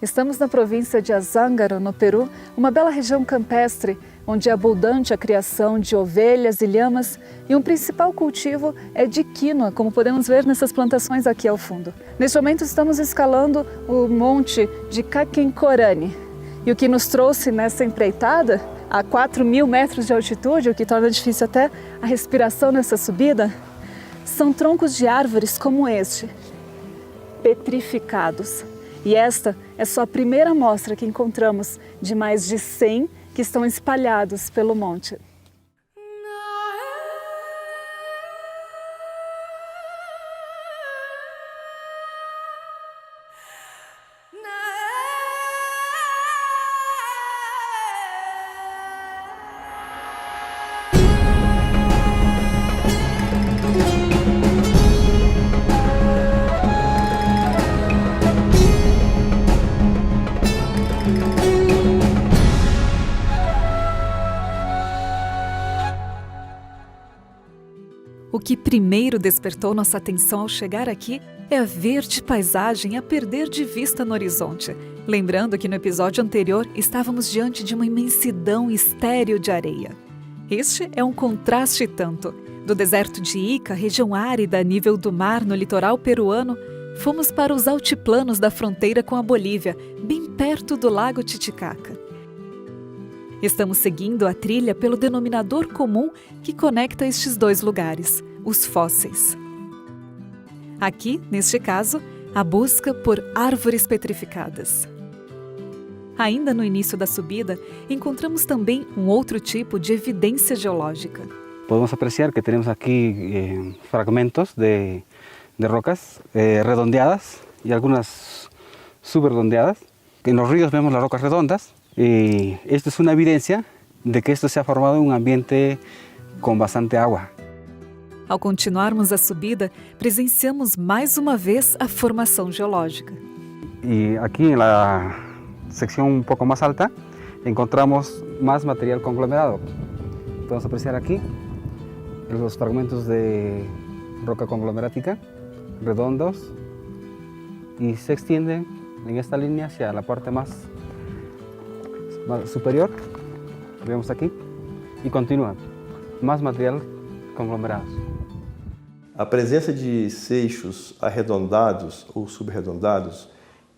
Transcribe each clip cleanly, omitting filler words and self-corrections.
Estamos na província de Azángaro, no Peru, uma bela região campestre, onde é abundante a criação de ovelhas e lhamas e um principal cultivo é de quinoa, como podemos ver nessas plantações aqui ao fundo. Neste momento estamos escalando o monte de Caquencorane e o que nos trouxe nessa empreitada, a 4.000 metros de altitude, o que torna difícil até a respiração nessa subida, são troncos de árvores como este, petrificados. E esta é só a primeira amostra que encontramos de mais de 100 que estão espalhados pelo monte. O que primeiro despertou nossa atenção ao chegar aqui é a verde paisagem a perder de vista no horizonte. Lembrando que no episódio anterior estávamos diante de uma imensidão estéril de areia. Este é um contraste tanto. Do deserto de Ica, região árida a nível do mar no litoral peruano, fomos para os altiplanos da fronteira com a Bolívia, bem perto do lago Titicaca. Estamos seguindo a trilha pelo denominador comum que conecta estes dois lugares, os fósseis. Aqui, neste caso, a busca por árvores petrificadas. Ainda no início da subida, encontramos também um outro tipo de evidência geológica. Podemos apreciar que temos aqui fragmentos de rocas redondeadas e algumas subredondeadas. Nos ríos vemos as rocas redondas. Y esto es una evidencia de que esto se ha formado en un ambiente con bastante agua. Ao continuarmos a subida, presenciamos mais uma vez a formação geológica. Y aquí en la sección un poco más alta encontramos más material conglomerado. Podemos apreciar aquí los fragmentos de roca conglomerática redondos y se extienden en esta línea hacia la parte más superior, vemos aquí, e continua, mais material conglomerados. A presença de seixos arredondados ou subarredondados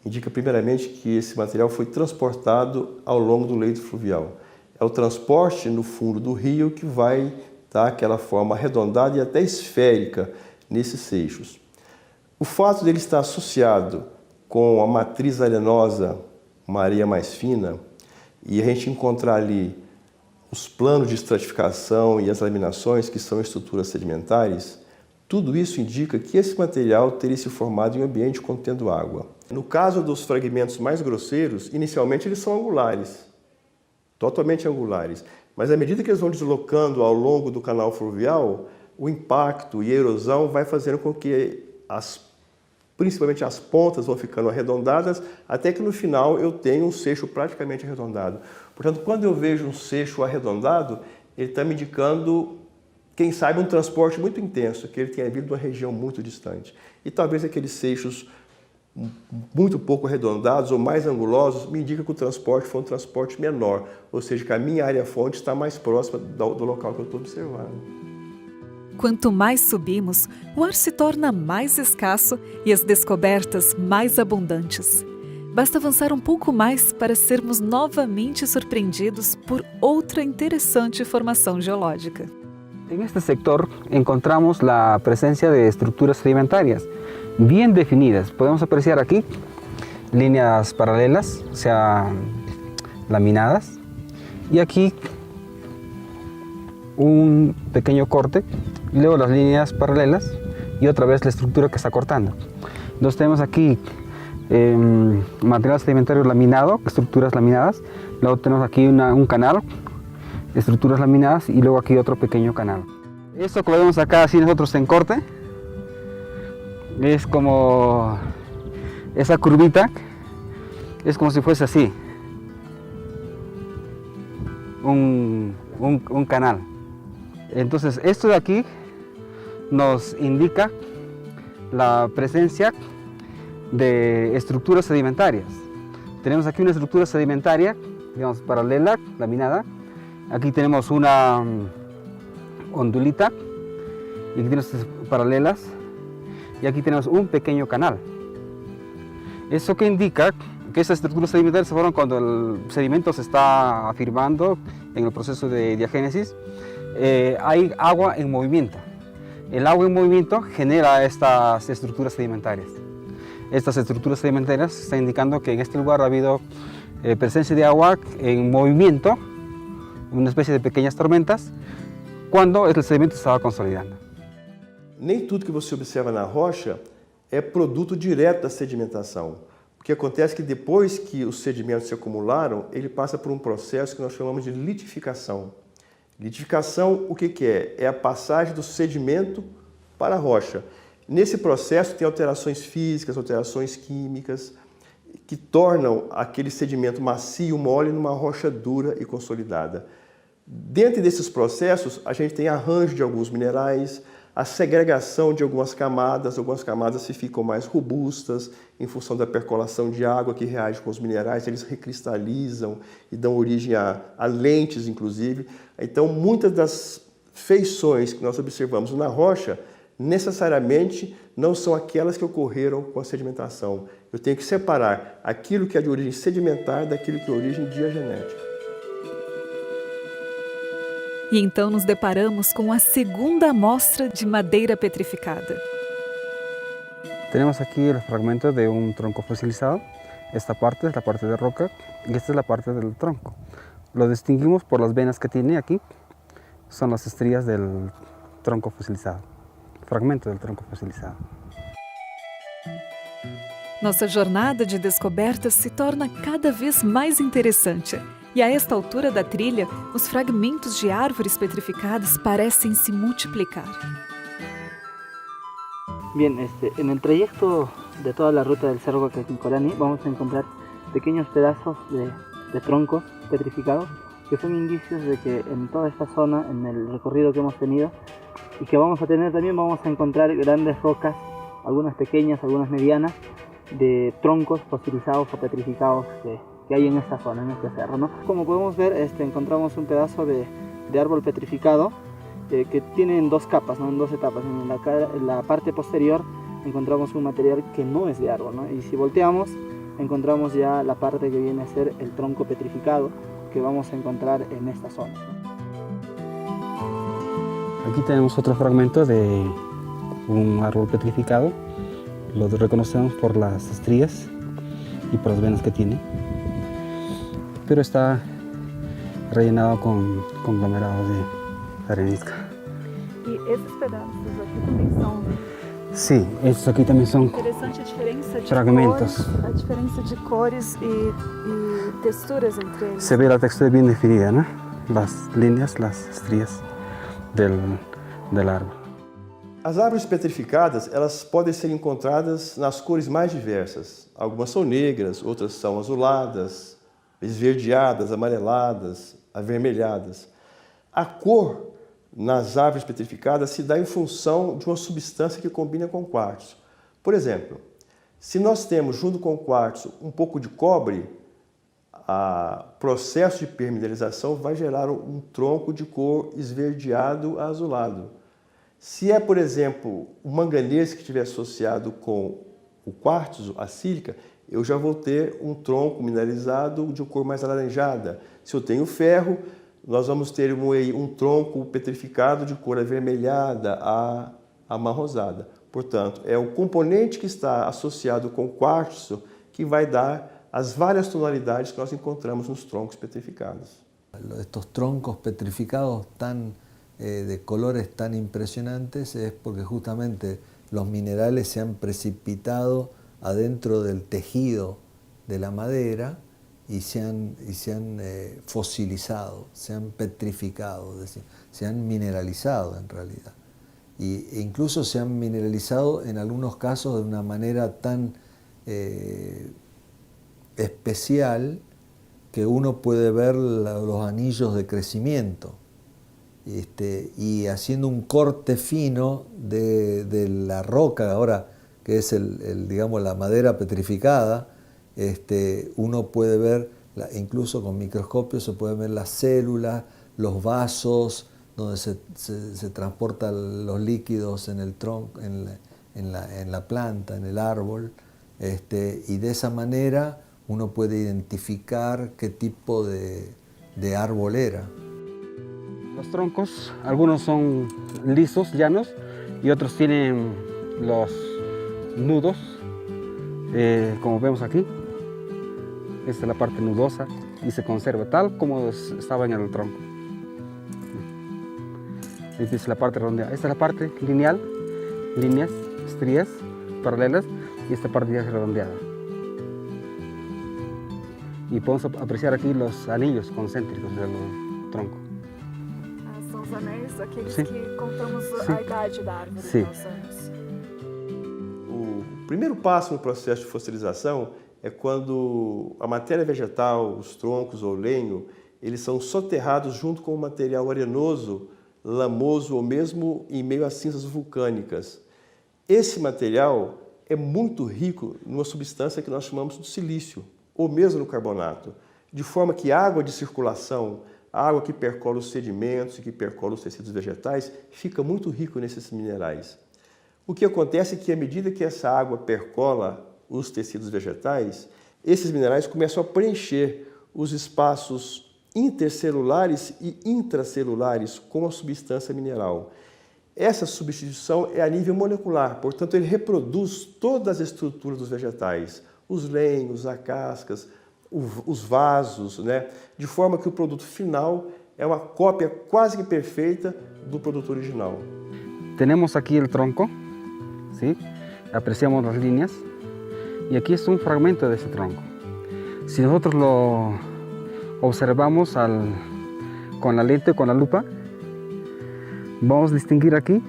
indica primeiramente que esse material foi transportado ao longo do leito fluvial. É o transporte no fundo do rio que vai dar aquela forma arredondada e até esférica nesses seixos. O fato dele estar associado com a matriz arenosa, uma areia mais fina, e a gente encontrar ali os planos de estratificação e as laminações, que são estruturas sedimentares, tudo isso indica que esse material teria se formado em um ambiente contendo água. No caso dos fragmentos mais grosseiros, inicialmente eles são angulares, totalmente angulares, mas à medida que eles vão deslocando ao longo do canal fluvial, o impacto e a erosão vai fazendo com que principalmente as pontas vão ficando arredondadas, até que no final eu tenho um seixo praticamente arredondado. Portanto, quando eu vejo um seixo arredondado, ele está me indicando, quem sabe, um transporte muito intenso, que ele tenha vindo de uma região muito distante. E talvez aqueles seixos muito pouco arredondados ou mais angulosos me indicam que o transporte foi um transporte menor, ou seja, que a minha área-fonte está mais próxima do local que eu estou observando. Quanto mais subimos, o ar se torna mais escasso e as descobertas mais abundantes. Basta avançar um pouco mais para sermos novamente surpreendidos por outra interessante formação geológica. En este sector encontramos la presencia de estructuras sedimentarias bien definidas. Podemos apreciar aquí líneas paralelas, o sea, laminadas, y aquí un pequeño corte, y luego las líneas paralelas y otra vez la estructura que está cortando. Entonces tenemos aquí material sedimentario laminado, estructuras laminadas, luego tenemos aquí un canal, estructuras laminadas y luego aquí otro pequeño canal. Esto que lo vemos acá así nosotros en corte, es como esa curvita, es como si fuese así, un canal. Entonces esto de aquí nos indica la presencia de estructuras sedimentarias. Tenemos aquí una estructura sedimentaria, digamos, paralela, laminada. Aquí tenemos una ondulita, y aquí tenemos paralelas, y aquí tenemos un pequeño canal. Eso que indica que estas estructuras sedimentarias se forman cuando el sedimento se está afirmando en el proceso de diagénesis. Hay agua en movimiento. El agua en movimiento genera estas estructuras sedimentarias. Estas estructuras sedimentarias están indicando que en este lugar ha habido presencia de agua en movimiento, una especie de pequeñas tormentas, quando o sedimento estava consolidando. Nem tudo que você observa na rocha é produto direto da sedimentação. O que acontece é que depois que os sedimentos se acumularam, ele passa por um processo que nós chamamos de litificação. Litificação, o que é? É a passagem do sedimento para a rocha. Nesse processo tem alterações físicas, alterações químicas, que tornam aquele sedimento macio, mole, numa rocha dura e consolidada. Dentro desses processos, a gente tem arranjo de alguns minerais, a segregação de algumas camadas se ficam mais robustas em função da percolação de água que reage com os minerais, eles recristalizam e dão origem a lentes, inclusive. Então, muitas das feições que nós observamos na rocha, necessariamente não são aquelas que ocorreram com a sedimentação. Eu tenho que separar aquilo que é de origem sedimentar daquilo que é de origem diagenética. E então nos deparamos com a segunda amostra de madeira petrificada. Tenemos aquí el fragmento de un tronco fosilizado. Esta parte es la parte de roca y esta es la parte del tronco. Lo distinguimos por las venas que tiene aquí. Son las estrías del tronco fosilizado, fragmento del tronco fosilizado. Nossa jornada de descobertas se torna cada vez mais interessante. E a esta altura da trilha, os fragmentos de árvores petrificadas parecem se multiplicar. Bien, en el trayecto de toda la ruta del Cerro Caquincolani vamos a encontrar pequeños pedazos de troncos petrificados que son indicios de que en toda esta zona, en el recorrido que hemos tenido y que vamos a tener también, vamos a encontrar grandes rocas, algunas pequeñas, algunas medianas, de troncos fosilizados o petrificados que hay en esta zona, en este cerro, ¿no? Como podemos ver, encontramos un pedazo de árbol petrificado que tiene en dos capas, ¿no? En dos etapas. En la parte posterior encontramos un material que no es de árbol, ¿no? Y si volteamos, encontramos ya la parte que viene a ser el tronco petrificado que vamos a encontrar en esta zona, ¿no? Aquí tenemos otro fragmento de un árbol petrificado. Lo reconocemos por las estrías y por las venas que tiene, pero está rellenado con conglomerados de arenisca. E esses pedaços aqui também são... Sí, estos aquí también son Interessante a diferença de fragmentos. cor, a diferença de cores e texturas entre eles. Se ve la textura bien definida, ¿no? Las líneas, las estrías del árbol. As árvores petrificadas, elas podem ser encontradas nas cores mais diversas. Algumas são negras, outras são azuladas, esverdeadas, amareladas, avermelhadas. A cor nas árvores petrificadas se dá em função de uma substância que combina com o quartzo. Por exemplo, se nós temos junto com o quartzo um pouco de cobre, o processo de permineralização vai gerar um tronco de cor esverdeado a azulado. Se é, por exemplo, o manganês que estiver associado com o quartzo, a sílica, eu já vou ter um tronco mineralizado de cor mais alaranjada. Se eu tenho ferro, nós vamos ter um tronco petrificado de cor avermelhada a amarronzada. Portanto, é o componente que está associado com o quartzo que vai dar as várias tonalidades que nós encontramos nos troncos petrificados. Estos troncos petrificados de colores tan impresionantes es porque justamente los minerales se han precipitado adentro del tejido de la madera y se han fosilizado, se han petrificado, es decir, se han mineralizado en realidad. E incluso se han mineralizado en algunos casos de una manera tan especial que uno puede ver los anillos de crecimiento. Y haciendo un corte fino de la roca, ahora que es digamos, la madera petrificada, uno puede ver, incluso con microscopio se pueden ver las células, los vasos, donde se transportan los líquidos en el tronco, en la planta, en el árbol, y de esa manera uno puede identificar qué tipo de árbol era. Los troncos, algunos son lisos, llanos, y otros tienen los nudos, como vemos aquí. Esta es la parte nudosa y se conserva tal como estaba en el tronco. Esta es la parte redondeada. Esta es la parte lineal, líneas, estrías paralelas, y esta parte ya es redondeada. E podemos apreciar aqui os anillos concêntricos do tronco. São os anéis, aqueles Sim. que contamos Sim. a idade da árvore Sim. aos anos. O primeiro passo no processo de fossilização é quando a matéria vegetal, os troncos ou lenho, eles são soterrados junto com o material arenoso, lamoso ou mesmo em meio a cinzas vulcânicas. Esse material é muito rico numa substância que nós chamamos de silício, ou mesmo no carbonato, de forma que a água de circulação, a água que percola os sedimentos e que percola os tecidos vegetais, fica muito rico nesses minerais. O que acontece é que, à medida que essa água percola os tecidos vegetais, esses minerais começam a preencher os espaços intercelulares e intracelulares com a substância mineral. Essa substituição é a nível molecular, portanto, ele reproduz todas as estruturas dos vegetais, os lenhos, as cascas, os vasos, né? De forma que o produto final é uma cópia quase que perfeita do produto original. Tenemos aquí el tronco, ¿sí? Apreciamos las líneas y aquí es un fragmento de ese tronco. Si nosotros lo observamos con la lente, con la lupa, vamos a distinguir aquí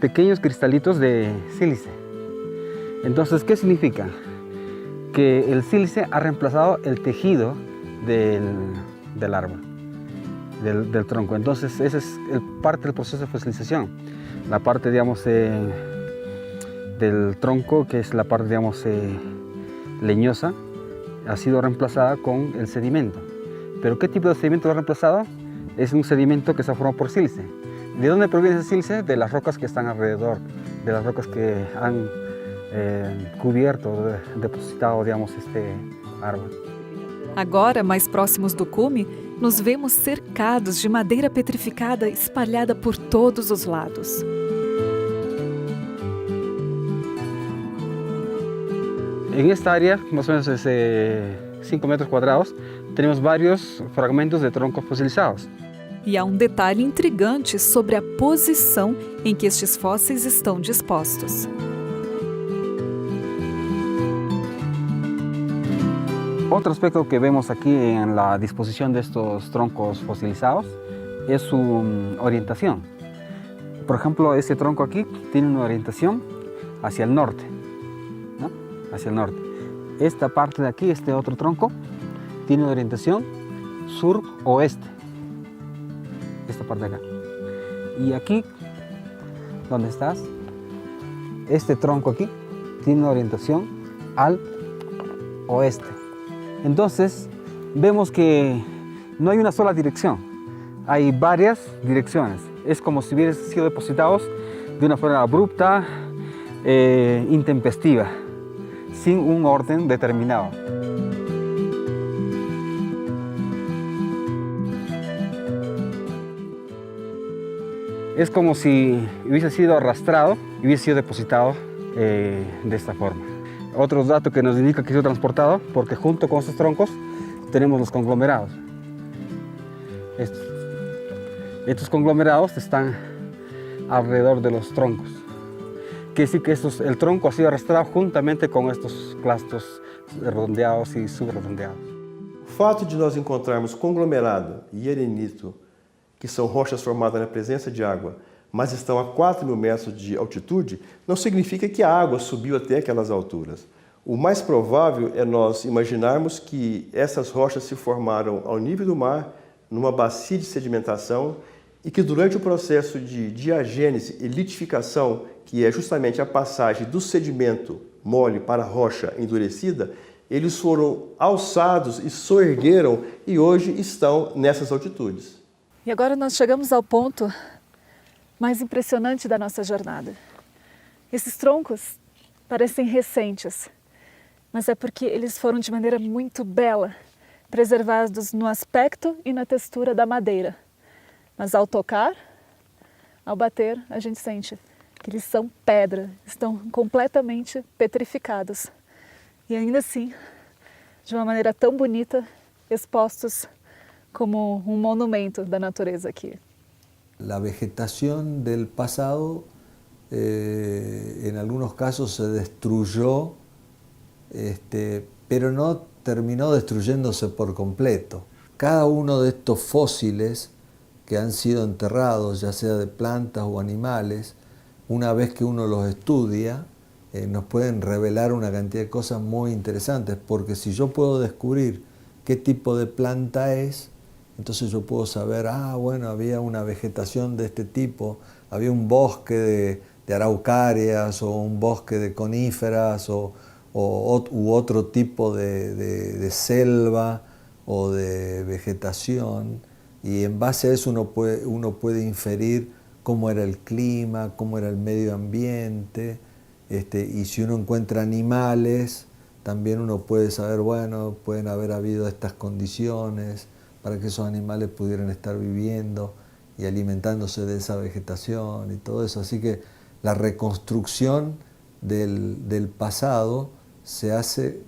pequeños cristalitos de sílice. Entonces, ¿qué significa? Que el sílice ha reemplazado el tejido del árbol, del tronco. Entonces, esa es parte del proceso de fosilización. La parte, digamos, del tronco, que es la parte, digamos, leñosa, ha sido reemplazada con el sedimento. ¿Pero qué tipo de sedimento lo ha reemplazado? Es un sedimento que se ha formado por sílice. ¿De dónde proviene ese sílice? De las rocas que están alrededor, de las rocas que han cubierto, depositado, digamos, este árbol. Agora, mais próximos do cume, nos vemos cercados de madeira petrificada espalhada por todos os lados. En esta área, más o menos 5 metros cuadrados, tenemos varios fragmentos de troncos fosilizados. E há um detalhe intrigante sobre a posição em que estes fósseis estão dispostos. Otro aspecto que vemos aquí en la disposición de estos troncos fosilizados es su orientación. Por ejemplo, este tronco aquí tiene una orientación hacia el norte, ¿no? Hacia el norte. Esta parte de aquí, este otro tronco, tiene una orientación sur-oeste. Esta parte de acá. Y aquí, donde estás, este tronco aquí tiene una orientación al oeste. Entonces, vemos que no hay una sola dirección, hay varias direcciones. Es como si hubieran sido depositados de una forma abrupta, intempestiva, sin un orden determinado. Es como si hubiese sido arrastrado y hubiese sido depositado de esta forma. Otro dato que nos indica que ha sido transportado, porque junto con estos troncos tenemos los conglomerados. Estos conglomerados están alrededor de los troncos. Quiere decir que el tronco ha sido arrastrado juntamente con estos clastos redondeados e subredondeados. O fato de nós encontrarmos conglomerado e arenito, que são rochas formadas na presença de água, mas estão a 4.000 metros de altitude, não significa que a água subiu até aquelas alturas. O mais provável é nós imaginarmos que essas rochas se formaram ao nível do mar, numa bacia de sedimentação, e que durante o processo de diagênese e litificação, que é justamente a passagem do sedimento mole para a rocha endurecida, eles foram alçados e soergueram e hoje estão nessas altitudes. E agora nós chegamos ao ponto mais impressionante da nossa jornada. Esses troncos parecem recentes, mas é porque eles foram de maneira muito bela, preservados no aspecto e na textura da madeira. Mas ao tocar, ao bater, a gente sente que eles são pedra, estão completamente petrificados. E ainda assim, de uma maneira tão bonita, expostos como um monumento da natureza aqui. La vegetación del pasado, en algunos casos se destruyó, pero no terminó destruyéndose por completo. Cada uno de estos fósiles que han sido enterrados, ya sea de plantas o animales, una vez que uno los estudia, nos pueden revelar una cantidad de cosas muy interesantes, porque si yo puedo descubrir qué tipo de planta es, entonces yo puedo saber, bueno, había una vegetación de este tipo, había un bosque de araucarias o un bosque de coníferas u otro tipo de selva o de vegetación, y en base a eso uno puede inferir cómo era el clima, cómo era el medio ambiente, y si uno encuentra animales, también uno puede saber, bueno, pueden haber habido estas condiciones para que esos animales pudieran estar viviendo y alimentándose de esa vegetación y todo eso. Así que la reconstrucción del pasado se hace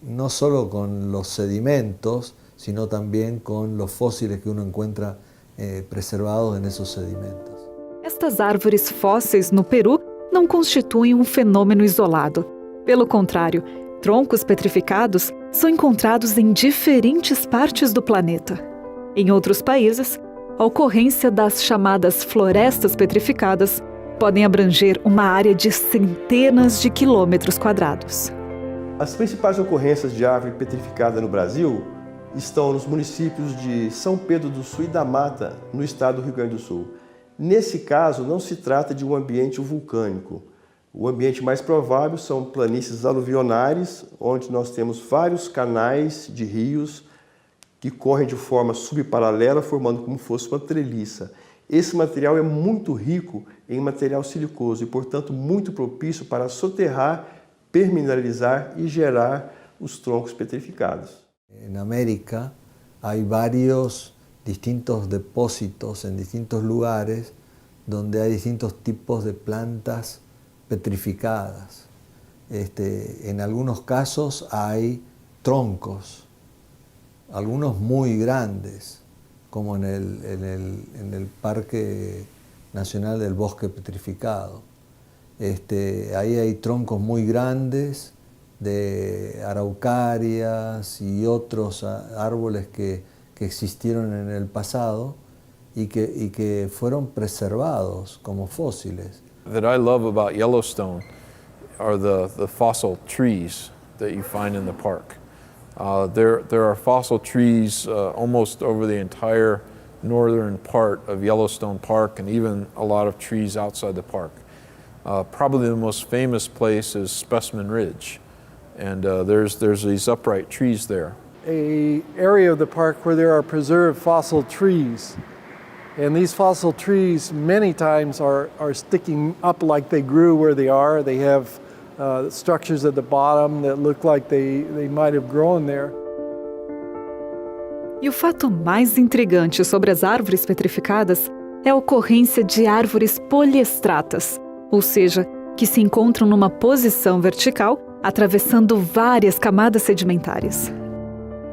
no solo con los sedimentos, sino también con los fósiles que uno encuentra preservados en esos sedimentos. Estas árvores fósseis no Peru não constituem um fenômeno isolado. Pelo contrário, troncos petrificados são encontrados em diferentes partes do planeta. Em outros países, a ocorrência das chamadas florestas petrificadas podem abranger uma área de centenas de quilômetros quadrados. As principais ocorrências de árvore petrificada no Brasil estão nos municípios de São Pedro do Sul e da Mata, no estado do Rio Grande do Sul. Nesse caso, não se trata de um ambiente vulcânico. O ambiente mais provável são planícies aluvionares, onde nós temos vários canais de rios que correm de forma subparalela, formando como fosse uma treliça. Esse material é muito rico em material silicoso e, portanto, muito propício para soterrar, permineralizar e gerar os troncos petrificados. En América hay varios distintos depósitos en distintos lugares donde hay distintos tipos de plantas petrificadas. En algunos casos hay troncos, algunos muy grandes, como en el Parque Nacional del Bosque Petrificado. Ahí hay troncos muy grandes de araucarias y otros árboles que existieron en el pasado y que fueron preservados como fósiles. That I love about Yellowstone are the fossil trees that you find in the park. There are fossil trees almost over the entire northern part of Yellowstone Park, and even a lot of trees outside the park. Probably the most famous place is Specimen Ridge, and there's these upright trees there. An area of the park where there are preserved fossil trees. And these fossil trees many times are sticking up like they grew where they are. They have structures at the bottom that look like they might have grown there. E o fato mais intrigante sobre as árvores petrificadas é a ocorrência de árvores poliestratas, ou seja, que se encontram numa posição vertical, atravessando várias camadas sedimentares.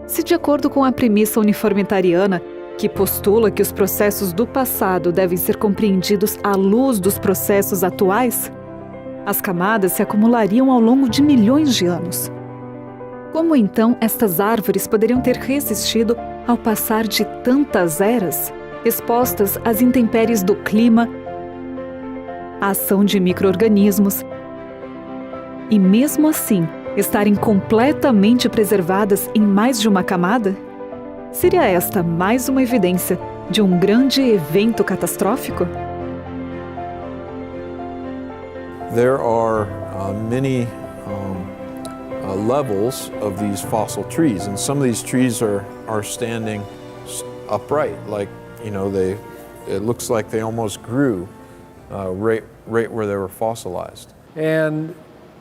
Se de acordo com a premissa uniformitariana, que postula que os processos do passado devem ser compreendidos à luz dos processos atuais, as camadas se acumulariam ao longo de milhões de anos. Como então estas árvores poderiam ter resistido ao passar de tantas eras, expostas às intempéries do clima, à ação de micro-organismos, e mesmo assim estarem completamente preservadas em mais de uma camada? Seria esta mais uma evidência de um grande evento catastrófico? There are many levels of these fossil trees, and some of these trees are standing upright, like, you know, it looks like they almost grew right where they were fossilized. And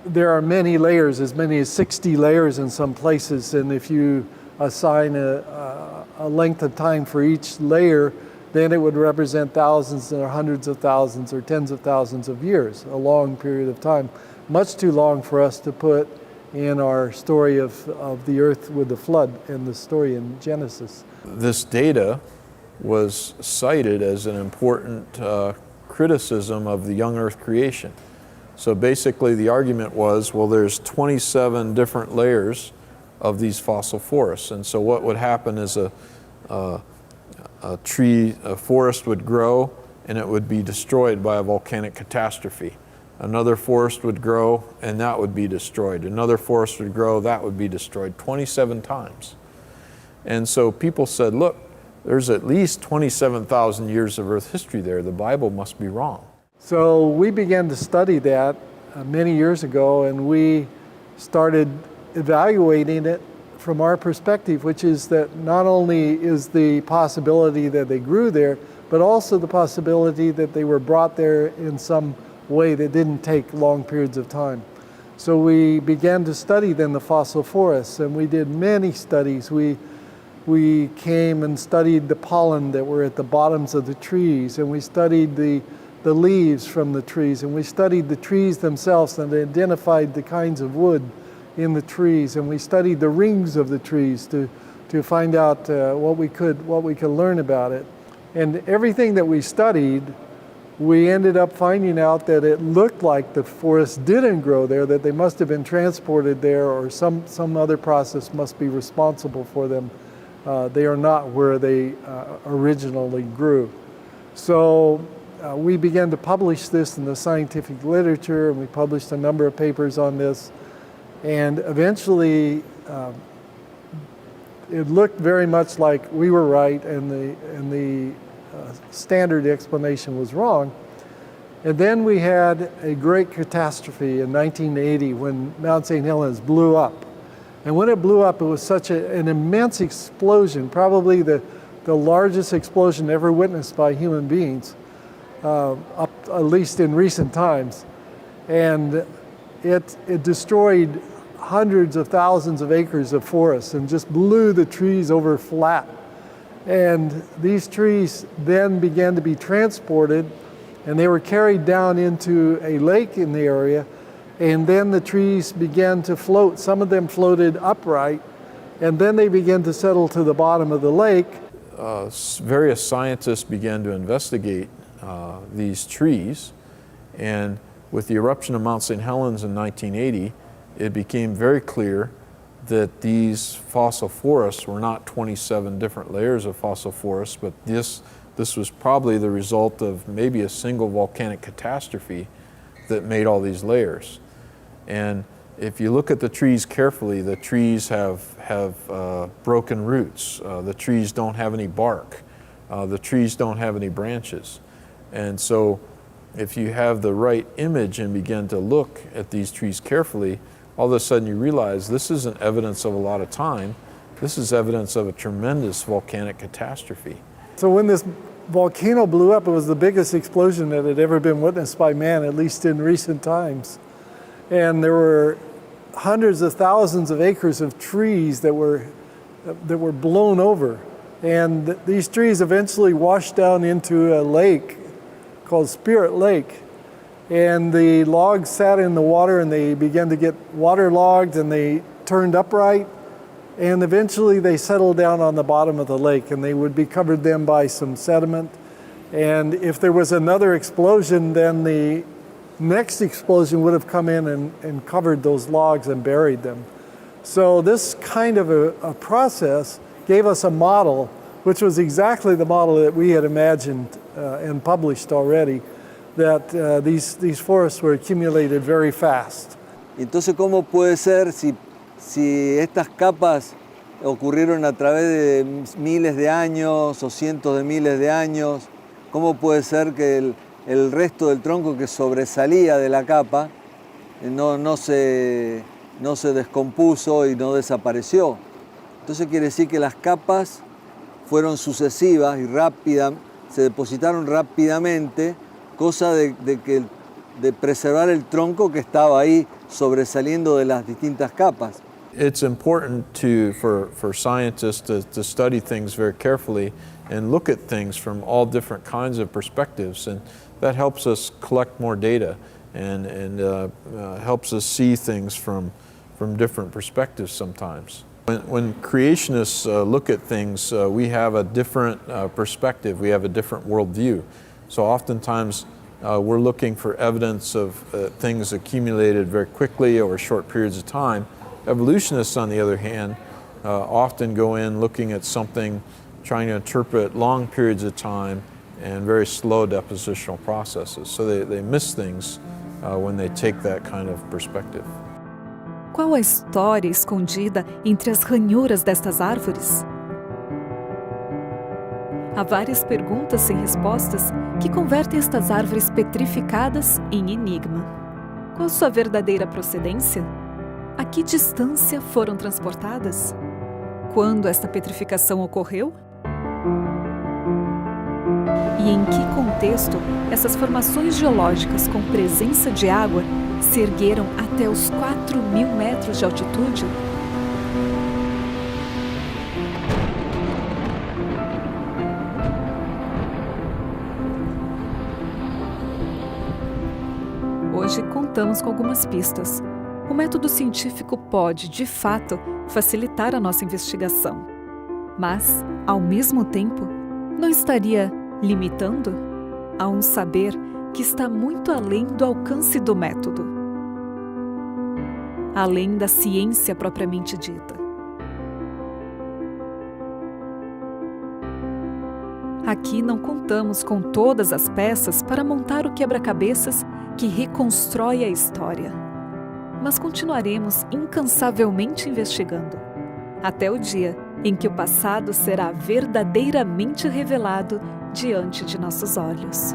there are many layers, as many as 60 layers in some places, and if you assign a length of time for each layer, then it would represent thousands or hundreds of thousands or tens of thousands of years, a long period of time. Much too long for us to put in our story of the earth with the flood and the story in Genesis. This data was cited as an important criticism of the young earth creation. So basically the argument was, well, there's 27 different layers of these fossil forests, and so what would happen is a forest would grow and it would be destroyed by a volcanic catastrophe. Another forest would grow and that would be destroyed. Another forest would grow, that would be destroyed 27 times. And so people said, look, there's at least 27,000 years of Earth history there. The Bible must be wrong. So we began to study that many years ago, and we started evaluating it from our perspective, which is that not only is the possibility that they grew there, but also the possibility that they were brought there in some way that didn't take long periods of time. So we began to study then the fossil forests, and we did many studies. We came and studied the pollen that were at the bottoms of the trees, and we studied the leaves from the trees, and we studied the trees themselves and identified the kinds of wood in the trees, and we studied the rings of the trees to find out what we could learn about it. And everything that we studied, we ended up finding out that it looked like the forest didn't grow there, that they must have been transported there, or some other process must be responsible for them. They are not where they originally grew. So we began to publish this in the scientific literature, and we published a number of papers on this. And eventually, it looked very much like we were right and the standard explanation was wrong. And then we had a great catastrophe in 1980 when Mount St. Helens blew up. And when it blew up, it was such an immense explosion, probably the largest explosion ever witnessed by human beings, at least in recent times. And it destroyed hundreds of thousands of acres of forest and just blew the trees over flat. And these trees then began to be transported, and they were carried down into a lake in the area, and then the trees began to float. Some of them floated upright, and then they began to settle to the bottom of the lake. Various scientists began to investigate these trees, and with the eruption of Mount St. Helens in 1980, it became very clear that these fossil forests were not 27 different layers of fossil forests, but this was probably the result of maybe a single volcanic catastrophe that made all these layers. And if you look at the trees carefully, the trees have broken roots. The trees don't have any bark. The trees don't have any branches. And so if you have the right image and begin to look at these trees carefully, all of a sudden you realize this isn't evidence of a lot of time. This is evidence of a tremendous volcanic catastrophe. So when this volcano blew up, it was the biggest explosion that had ever been witnessed by man, at least in recent times. And there were hundreds of thousands of acres of trees that were blown over. And these trees eventually washed down into a lake called Spirit Lake. And the logs sat in the water, and they began to get waterlogged, and they turned upright. And eventually they settled down on the bottom of the lake, and they would be covered then by some sediment. And if there was another explosion, then the next explosion would have come in and covered those logs and buried them. So this kind of a process gave us a model, which was exactly the model that we had imagined and published already, that these forests were accumulated very fast. Entonces, ¿cómo puede ser si estas capas ocurrieron a través de miles de años o cientos de miles de años? ¿Cómo puede ser que el resto del tronco que sobresalía de la capa no no se descompuso y no desapareció. Entonces quiere decir que las capas fueron sucesivas y se depositaron rápidamente, cosa de preservar el tronco que estaba ahí sobresaliendo de las distintas capas. It's important for scientists to study things very carefully and look at things from all different kinds of perspectives, and that helps us collect more data and helps us see things from different perspectives sometimes. When creationists look at things, we have a different perspective, we have a different worldview. So oftentimes we're looking for evidence of things accumulated very quickly over short periods of time. Evolutionists, on the other hand, often go in looking at something, trying to interpret long periods of time and very slow depositional processes. So they miss things when they take that kind of perspective. Qual a história escondida entre as ranhuras destas árvores? Há várias perguntas sem respostas que convertem estas árvores petrificadas em enigma. Qual sua verdadeira procedência? A que distância foram transportadas? Quando esta petrificação ocorreu? E em que contexto essas formações geológicas com presença de água se ergueram até os 4.000 metros de altitude? Hoje contamos com algumas pistas. O método científico pode, de fato, facilitar a nossa investigação. Mas, ao mesmo tempo, não estaria limitando a um saber que está muito além do alcance do método, além da ciência propriamente dita. Aqui não contamos com todas as peças para montar o quebra-cabeças que reconstrói a história, mas continuaremos incansavelmente investigando, até o dia em que o passado será verdadeiramente revelado diante de nossos olhos.